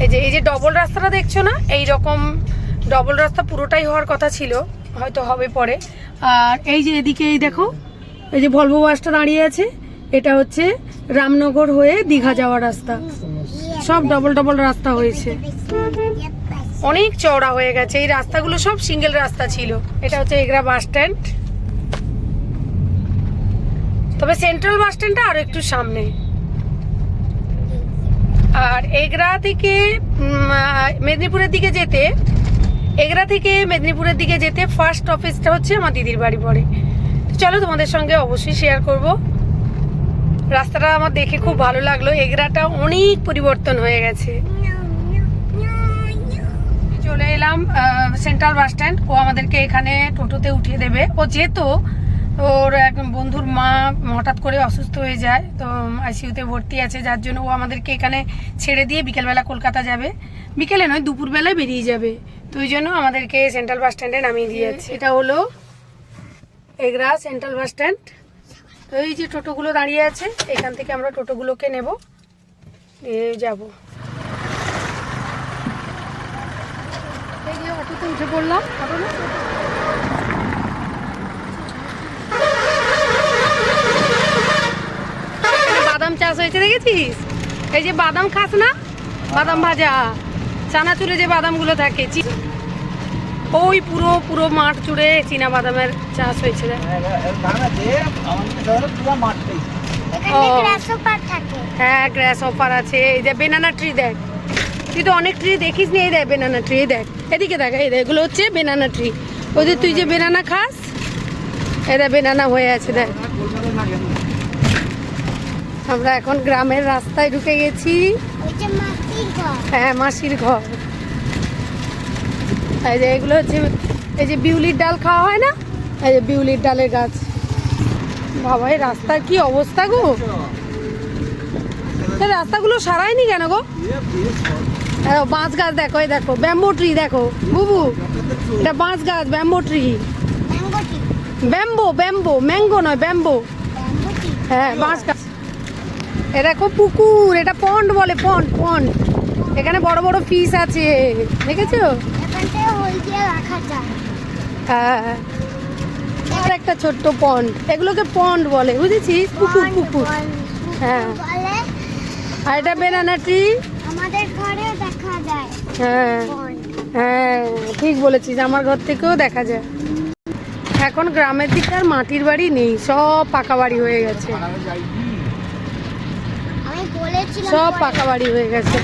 এই যে ডবল রাস্তাটা দেখছো না, এই রকম ডবল রাস্তা পুরোটাই হওয়ার কথা ছিল, হয়তো হবে পরে। আর এই যে এদিকে এই দেখো, এই যে ভলভো বাসটা দাঁড়িয়ে আছে, এটা হচ্ছে রামনগর হয়ে দীঘা যাওয়ার রাস্তা। সব ডবল ডবল রাস্তা হয়েছে, অনেক চওড়া হয়ে গেছে। এই রাস্তাগুলো সব সিঙ্গেল রাস্তা ছিল। এটা হচ্ছে এগরা বাস স্ট্যান্ড, তবে সেন্ট্রাল বাস স্ট্যান্ডটা আরো একটু সামনে। আর এগরা থেকে মেদিনীপুরের দিকে যেতে, এগরা থেকে মেদিনীপুরের দিকে যেতে ফার্স্ট অফিসটা হচ্ছে আমার দিদির বাড়ি পড়ে। চলো তোমাদের সঙ্গে অবশ্যই শেয়ার করব। রাস্তাটা আমার দেখে খুব ভালো লাগলো, এগরাটা অনেক পরিবর্তন হয়ে গেছে। চলে এলাম সেন্ট্রাল বাস স্ট্যান্ড। ও আমাদেরকে এখানে টোটোতে উঠিয়ে দেবে। ও যেত, ওর এক বন্ধুর মা হঠাৎ করে অসুস্থ হয়ে যায়, তো আইসিইউতে ভর্তি আছে, যার জন্য ও আমাদেরকে এখানে ছেড়ে দিয়ে বিকেলবেলা কলকাতা যাবে। বিকেলে নয়, দুপুরবেলায় বেরিয়ে যাবে, তো ওই জন্য আমাদেরকে সেন্ট্রাল বাস স্ট্যান্ডে নামিয়ে দিয়ে যাচ্ছে। এটা হলো এগরা সেন্ট্রাল বাস স্ট্যান্ড। তো এই যে টোটোগুলো দাঁড়িয়ে আছে, এখান থেকে আমরা টোটোগুলোকে নেব, যাব। এই যে অটোতে উঠে পড়লাম। বাদাম চাষ হয়েছে দেখেছিস? এই যে বাদাম খাস না, বাদাম ভাজা, চানাচুরে যে বাদামগুলো থাকে, ওই পুরো পুরো মাঠ জুড়ে চীনা বাদামের চাষ হয়েছে। হ্যাঁ, গ্রাস অফার আছে। এই যে বেনানা ট্রি দেখ, তুই তো অনেক ট্রি দেখিস নি। এই দেখ বেনানা ট্রি, দেখ এদিকে দেখ, এই দেখ, এগুলো হচ্ছে বেনানা ট্রি। ওই যে তুই যে বেনানা খাস, এটা বেনানা হয়ে আছে দেখ। আমরা এখন গ্রামের রাস্তায় ঢুকে গেছি। হ্যাঁ, মাসির ঘর। এই যে এগুলো হচ্ছে, এই যে বিউলির ডাল খাওয়া হয় না, এই যে বিউলির ডালের গাছ। বাবা, এই রাস্তার কি অবস্থা গো! রাস্তাগুলো সারায়নি কেন গো? বাঁশ গাছ দেখো, এই দেখো ব্যাম্বো ট্রি দেখো বুবু, এটা বাঁশ গাছ, bamboo tree. Bamboo bamboo, mango নয়, ব্যাম্বো। হ্যাঁ, বাঁশ গাছ। এ দেখো পুকুর, এটা পন্ড বলে, পন্ড পন্ড। এখানে বড় বড় ফিশ আছে, দেখেছো? হ্যাঁ, আর একটা ছোট্ট পন্ড, এগুলোকে পন্ড বলে, বুঝেছিস? পুকুর পুকুর। হ্যাঁ, আর এটা বেনানা ট্রি, আমাদের ঘরে দেখা যায়। হ্যাঁ হ্যাঁ, ঠিক বলেছিস, আমার ঘর থেকেও দেখা যায়। এখন গ্রামের দিকে আর মাটির বাড়ি নেই, সব পাকা বাড়ি হয়ে গেছে, সব পাকা বাড়ি হয়ে গেছে।